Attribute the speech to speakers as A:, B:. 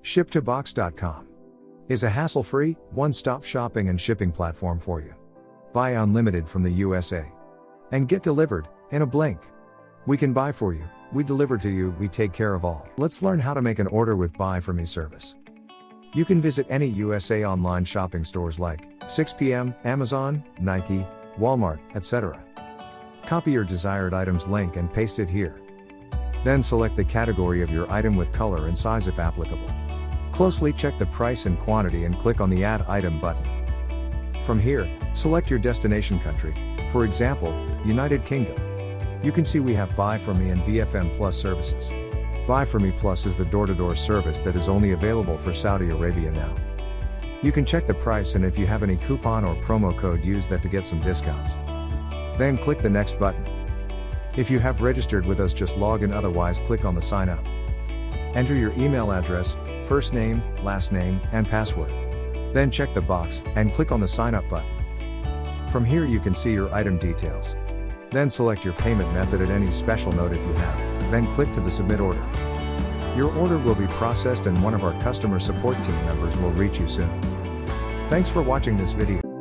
A: ShipToBox.com is a hassle-free, one-stop shopping and shipping platform for you. Buy unlimited from the USA and get delivered in a blink. We can buy for you, we deliver to you, we take care of all. Let's learn how to make an order with Buy For Me service. You can visit any USA online shopping stores like 6pm, Amazon, Nike, Walmart, etc. Copy your desired item's link and paste it here. Then select the category of your item with color and size if applicable. Closely check the price and quantity and click on the Add Item button. From here, select your destination country, for example, United Kingdom. You can see we have Buy For Me and BFM Plus services. Buy For Me Plus is the door-to-door service that is only available for Saudi Arabia now. You can check the price, and if you have any coupon or promo code, use that to get some discounts. Then click the Next button. If you have registered with us, just log in, otherwise click on the Sign Up. Enter your email address, first name, last name, and password. Then check the box, and click on the Sign Up button. From here you can see your item details. Then select your payment method at any special note if you have, then click to the Submit Order. Your order will be processed and one of our customer support team members will reach you soon. Thanks for watching this video.